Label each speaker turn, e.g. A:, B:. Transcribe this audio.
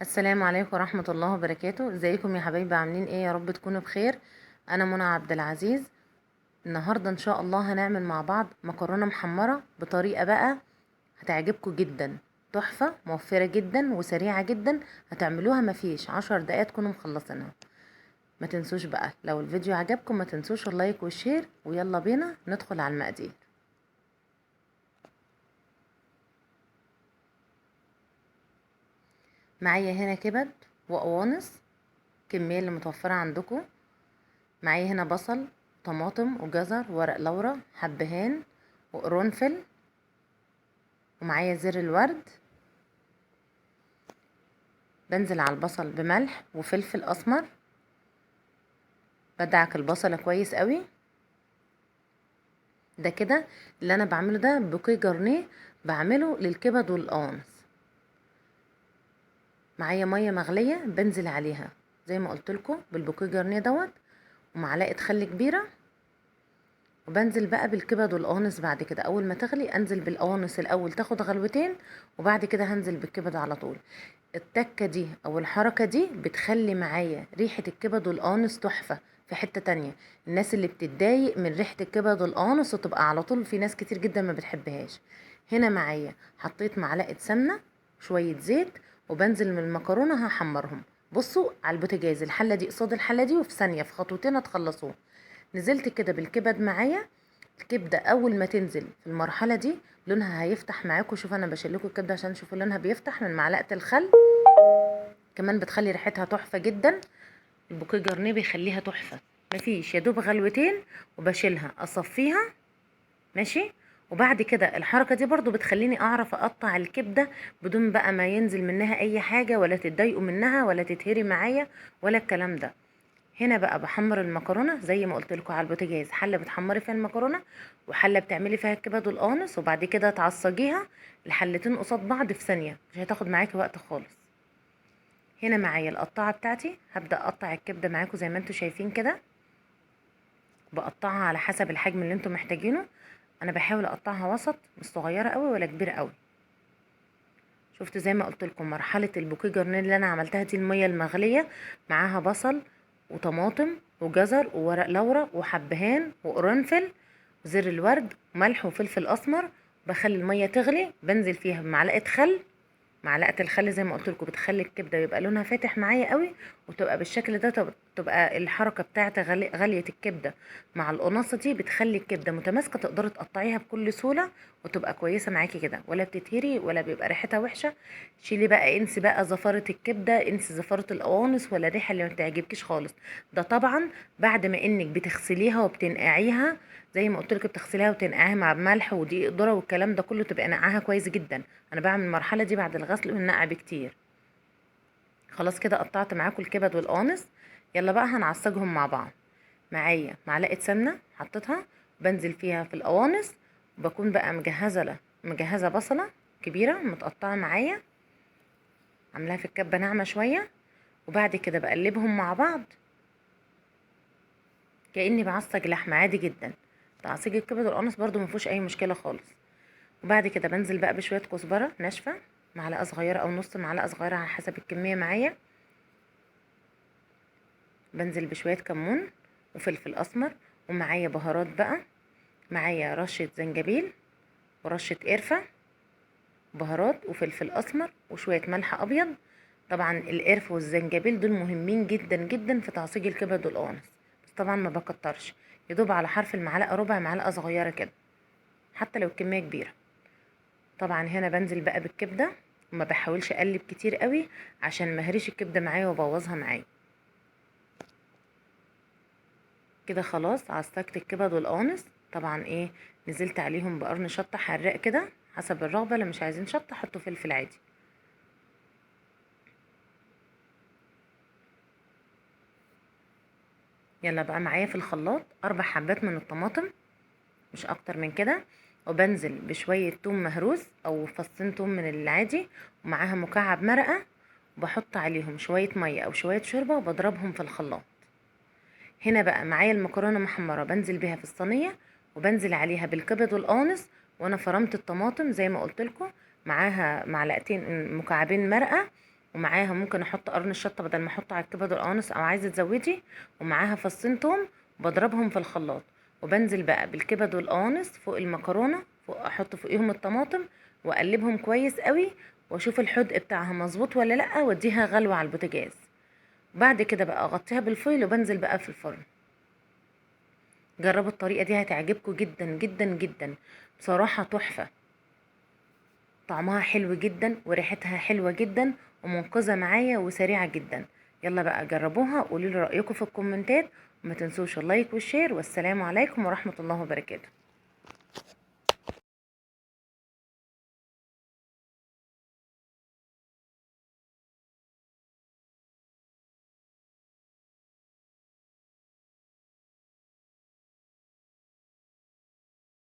A: السلام عليكم ورحمة الله وبركاته. ازيكم يا حبايبي؟ عاملين ايه؟ يا رب تكونوا بخير. انا منى عبد العزيز. النهاردة ان شاء الله هنعمل مع بعض مكرونة محمرة بطريقة بقى هتعجبكم جدا. تحفة، موفرة جدا وسريعة جدا. هتعملوها مفيش 10 دقايق تكونوا مخلصينها. ما تنسوش بقى لو الفيديو عجبكم ما تنسوش اللايك والشير، ويلا بينا ندخل على المقادير. معايا هنا كبد وقوانص، كمية اللي متوفرة عندكم. معايا هنا بصل، طماطم وجزر ورق لورا حبهان وقرنفل، ومعايا زر الورد. بنزل على البصل بملح وفلفل اسمر، بدعك البصلة كويس قوي. ده كده اللي انا بعمله، ده بوكيه جرنيه بعمله للكبد والقوانص. معايا ميه مغليه بنزل عليها زي ما قلت لكم بالبوكيه جرنيه دوت، ومعلقه خل كبيره. وبنزل بقى بالكبد والقوانص بعد كده. اول ما تغلي انزل بالقوانص الاول تاخد غلوتين، وبعد كده هنزل بالكبد على طول. التكة دي او الحركة دي بتخلي معايا ريحة الكبد والقوانص تحفة. في حتة تانية، الناس اللي بتتضايق من ريحة الكبد والقوانص وتبقى على طول، في ناس كتير جدا ما بتحبهاش. هنا معايا حطيت معلقة سمنة، شوية زيت، وبنزل من المكرونة هحمرهم. بصوا على البوتاجاز، الحلة دي قصاد الحلة دي، وفي ثانية في خطوتين هتخلصوه. نزلت كده بالكبد معايا. الكبده اول ما تنزل في المرحله دي لونها هيفتح معاكم. شوف انا بشيلكوا الكبده عشان تشوفوا لونها بيفتح من معلقه الخل. كمان بتخلي ريحتها تحفه جدا. البوكيه جرنيه بيخليها تحفه. مفيش، يا دوب غلوتين وبشيلها اصفيها. ماشي. وبعد كده الحركه دي برضو بتخليني اعرف اقطع الكبده بدون بقى ما ينزل منها اي حاجه، ولا تتضايقوا منها ولا تتهري معايا ولا الكلام ده. هنا بقى بحمر المكرونه زي ما قلت لكم على البوتاجاز، حله بتحمري فيها المكرونه وحله بتعملي فيها الكبد والقوانص، وبعد كده تعصجيها الحلتين قصاد بعض في ثانيه، مش هتاخد معاكي وقت خالص. هنا معايا القطاعه بتاعتي، هبدا اقطع الكبده معاكم زي ما انتم شايفين كده. بقطعها على حسب الحجم اللي انتم محتاجينه. انا بحاول اقطعها وسط، مش صغيره قوي ولا كبيره قوي. شفت زي ما قلت لكم مرحله البوكيه جرنيه اللي انا عملتها دي، الميه المغليه معاها بصل وطماطم وجزر وورق لورا وحبهان وقرنفل وزر الورد وملح وفلفل اسمر. بخلي الميه تغلي، بنزل فيها بمعلقه خل. معلقه الخل زي ما قلت لكم بتخلي الكبده يبقى لونها فاتح معايا قوي، وتبقى بالشكل ده. تبقى الحركه بتاعت غليه الكبده مع القناصه دي بتخلي الكبده متماسكه، تقدري تقطعيها بكل سهوله وتبقى كويسه معاكي كده، ولا بتتهري ولا بيبقى ريحتها وحشه. شيلي بقى، انسي بقى زفاره الكبده، انسي زفاره القوانص ولا الريحه اللي ما بتعجبكيش خالص. ده طبعا بعد ما انك بتغسليها وبتنقعيها. زي ما قلت لك بتغسليها وتنقعيها مع ملح ودقيق ذره والكلام ده كله، تبقى نقعها كويس جدا. انا بعمل المرحله دي بعد الغسل والنقع بكتير. خلاص كده قطعت معاكم الكبد والقوانص. يلا بقى هنعصجهم مع بعض. معايا معلقه سمنه حطيتها، بنزل فيها في القوانص. بكون بقى مجهزه بصله كبيره متقطعه معايا، عاملاها في الكبه ناعمه شويه. وبعد كده بقلبهم مع بعض كاني بعصج لحمه عادي جدا. تعصيج الكبد والقوانص برضو مفيهوش اي مشكله خالص. وبعد كده بنزل بقى بشويه كزبره ناشفه، معلقه صغيره او نص معلقه صغيره على حسب الكميه معايا. بنزل بشويه كمون وفلفل اسمر، ومعايا بهارات بقى. معايا رشه زنجبيل ورشه قرفه، بهارات وفلفل اسمر وشويه ملح ابيض. طبعا القرفه والزنجبيل دول مهمين جدا جدا في تعصيج الكبد والقوانص، بس طبعا ما بكترش، يدوب على حرف المعلقه ربع معلقه صغيره كده، حتى لو الكميه كبيره. طبعا هنا بنزل بقى بالكبده، وما بحاولش اقلب كتير قوي عشان ما هريش الكبده معايا وابوظها معايا. كده خلاص عصقت الكبد والقوانص. طبعا ايه، نزلت عليهم بقرن شطه حراق كده حسب الرغبه، اللي مش عايزين شطه حطوا فلفل عادي. يلا بقى معايا في الخلاط 4 حبات من الطماطم، مش اكتر من كده. وبنزل بشويه توم مهروس او فصين توم من العادي، ومعاها مكعب مرقه. وبحط عليهم شويه ميه او شويه شوربه وبضربهم في الخلاط. هنا بقى معايا المكرونه محمره، بنزل بيها في الصينيه، وبنزل عليها بالكبد والقوانص. وانا فرمت الطماطم زي ما قلت لكم، معاها معلقتين مكعبين مرقه، ومعاها ممكن احط قرن الشطه بدل ما احطه على الكبد والقوانص، او عايزه تزودي، ومعاها فصين توم وبضربهم في الخلاط. وبنزل بقى بالكبد والقوانص فوق المكرونه، فوق احط فوقيهم الطماطم واقلبهم كويس قوي، واشوف الحدق بتاعها مظبوط ولا لا، واديها غلوه على البوتاجاز. بعد كده بقى اغطيها بالفويل وبنزل بقى في الفرن. جربوا الطريقه دي هتعجبكم جدا جدا جدا، بصراحه تحفه. طعمها حلو جدا وريحتها حلوة جدا ومنقذة معايا وسريعة جدا. يلا بقى جربوها وقولوا لي رأيكم في الكومنتات، وما تنسوش اللايك والشير، والسلام عليكم ورحمة الله وبركاته.